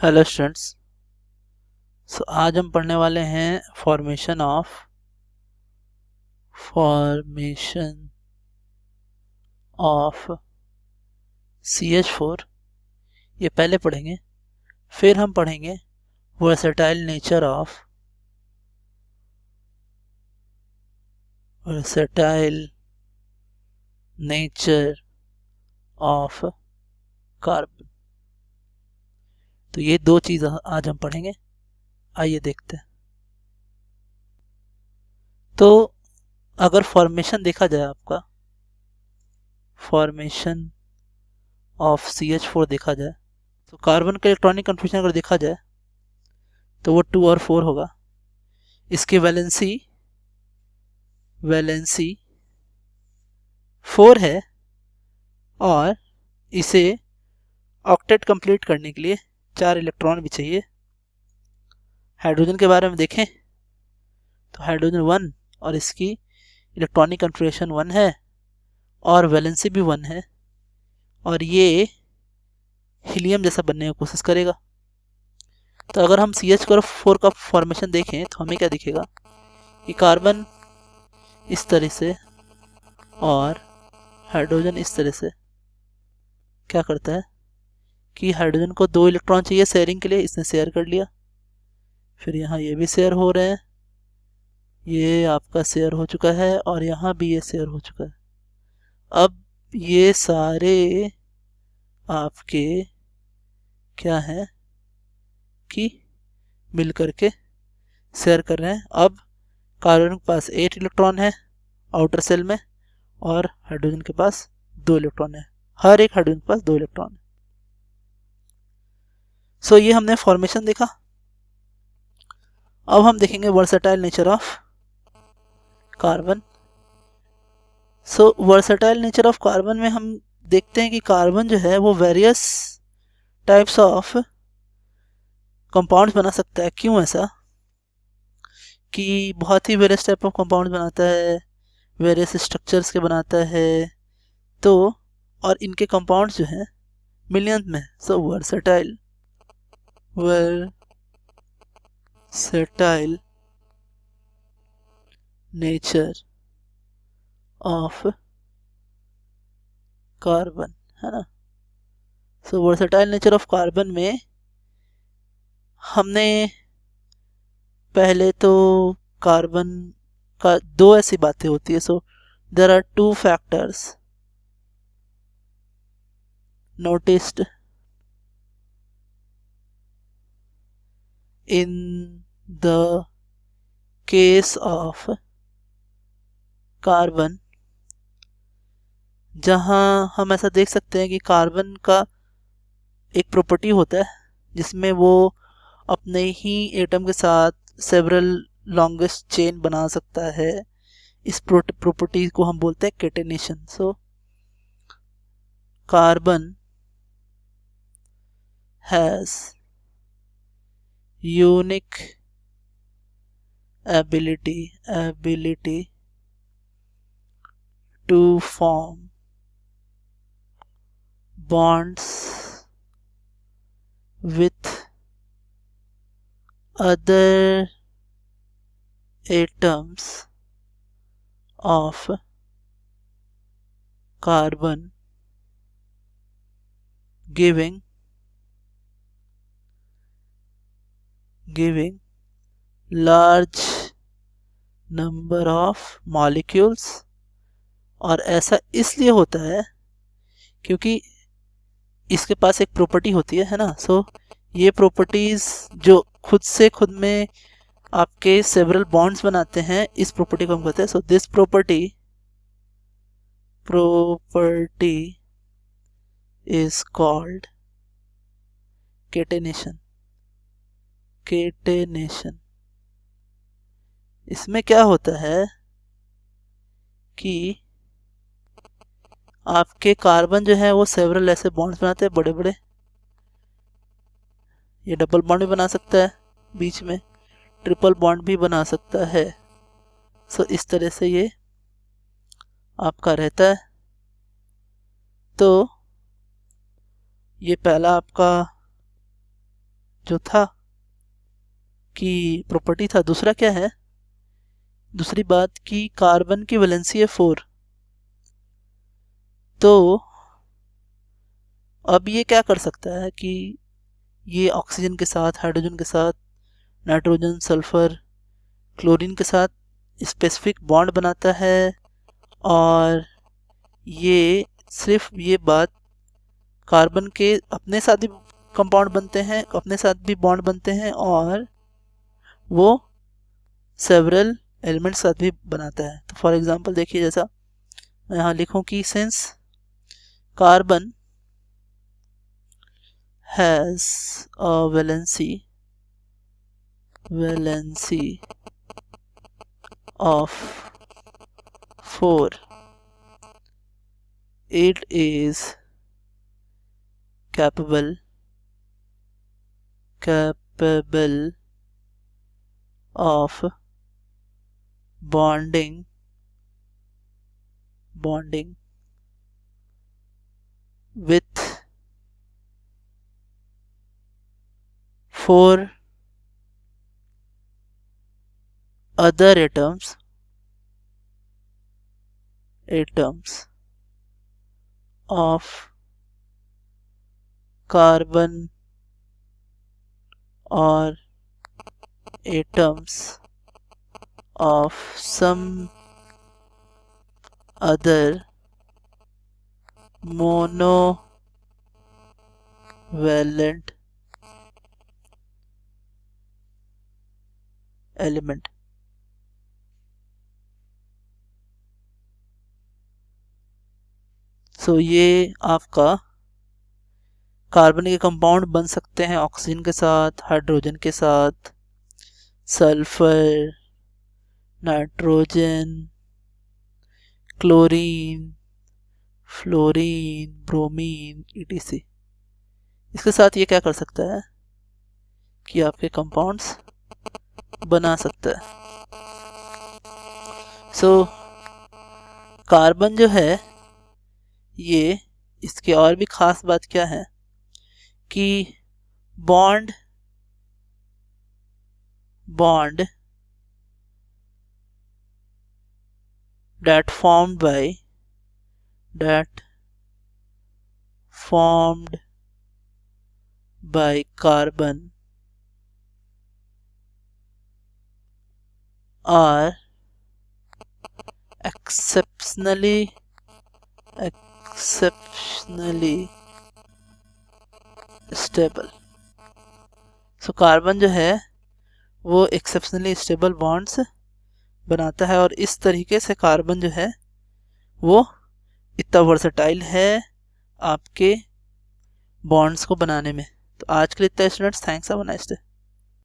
Hello students. आज हम पढ़ने वाले हैं फॉर्मेशन ऑफ CH4। ये पहले पढ़ेंगे, फिर हम पढ़ेंगे वर्सेटाइल नेचर ऑफ कार्बन। तो ये दो चीज़ आज हम पढ़ेंगे। आइए देखते हैं। तो अगर फॉर्मेशन देखा जाए, आपका फॉर्मेशन ऑफ CH4 देखा जाए, तो कार्बन का इलेक्ट्रॉनिक कन्फिग्रेशन अगर देखा जाए तो वो 2 और 4 होगा। इसकी वैलेंसी 4 है और इसे ऑक्टेट कंप्लीट करने के लिए 4 इलेक्ट्रॉन भी चाहिए। हाइड्रोजन के बारे में देखें तो हाइड्रोजन 1 और इसकी इलेक्ट्रॉनिक कन्फिग्रेशन 1 है और वैलेंसी भी 1 है और ये हीलियम जैसा बनने की कोशिश करेगा। तो अगर हम CH4 का फॉर्मेशन देखें तो हमें क्या दिखेगा कि कार्बन इस तरह से और हाइड्रोजन इस तरह से क्या करता है कि हाइड्रोजन को 2 इलेक्ट्रॉन चाहिए शेयरिंग के लिए, इसने शेयर कर लिया। फिर यहाँ ये भी शेयर हो रहे हैं, ये आपका शेयर हो चुका है और यहाँ भी ये शेयर हो चुका है। अब ये सारे आपके क्या हैं कि मिल करके शेयर कर रहे हैं। अब कार्बन के पास 8 इलेक्ट्रॉन है आउटर सेल में और हाइड्रोजन के पास 2 इलेक्ट्रॉन है। हर एक हाइड्रोजन के पास 2 इलेक्ट्रॉन है। ये हमने फॉर्मेशन देखा। अब हम देखेंगे versatile nature of carbon. Versatile nature of carbon में हम देखते हैं कि कार्बन जो है वो वेरियस टाइप्स ऑफ कंपाउंड्स बना सकता है। क्यों ऐसा कि बहुत ही वेरियस टाइप ऑफ कंपाउंड्स बनाता है, वेरियस स्ट्रक्चर्स के बनाता है। तो और इनके कंपाउंड्स जो हैं मिलियंस में। वर्सेटाइल नेचर ऑफ कार्बन, है ना। वर्सेटाइल नेचर ऑफ कार्बन में हमने पहले तो कार्बन का 2 ऐसी बातें होती है। There are 2 factors noticed in the case of carbon, जहां हम ऐसा देख सकते हैं कि कार्बन का एक प्रॉपर्टी होता है जिसमें वो अपने ही एटम के साथ सेवरल लॉन्गेस्ट चेन बना सकता है। इस प्रॉपर्टी को हम बोलते हैं catenation. Carbon has unique ability to form bonds with other atoms of carbon, giving large number of molecules। और ऐसा इसलिए होता है क्योंकि इसके पास एक प्रॉपर्टी होती है ना। ये प्रॉपर्टीज जो खुद से खुद में आपके सेवरल बॉन्ड्स बनाते हैं, इस प्रॉपर्टी को हम कहते हैं। This property is called catenation. इसमें क्या होता है कि आपके कार्बन जो है वो सेवरल ऐसे बॉन्ड्स बनाते हैं बड़े बड़े। ये डबल बॉन्ड भी बना सकता है, बीच में ट्रिपल बॉन्ड भी बना सकता है। इस तरह से ये आपका रहता है। तो ये पहला आपका जो था कि प्रॉपर्टी था, दूसरा क्या है, दूसरी बात कि कार्बन की वैलेंसी है 4। तो अब ये क्या कर सकता है कि ये ऑक्सीजन के साथ, हाइड्रोजन के साथ, नाइट्रोजन, सल्फर, क्लोरीन के साथ स्पेसिफिक बॉन्ड बनाता है, और ये सिर्फ ये बात कार्बन के अपने साथ भी कंपाउंड बनते हैं, अपने साथ भी बॉन्ड बनते हैं, और वो सेवरल एलिमेंट्स साथ भी बनाता है। तो फॉर एग्जांपल देखिए, जैसा मैं यहाँ लिखूं कि since carbon has a valency of 4, it is capable of bonding with 4 other atoms of carbon or atoms of some other monovalent element। सो ये आपका कार्बन के कंपाउंड बन सकते हैं ऑक्सीजन के साथ, हाइड्रोजन के साथ, sulphur, nitrogen, chlorine, fluorine, bromine, etc। इसके साथ ये क्या कर सकता है कि आपके कंपाउंड्स बना सकता है। सो कार्बन जो है ये, इसकी और भी खास बात क्या है कि bond that formed by carbon are exceptionally stable। So carbon जो है वो एक्सेप्शनली स्टेबल बॉन्ड्स बनाता है, और इस तरीके से कार्बन जो है वो इतना वर्सेटाइल है आपके बॉन्ड्स को बनाने में। तो आज के लिए इतना students, thanks, have a nice day.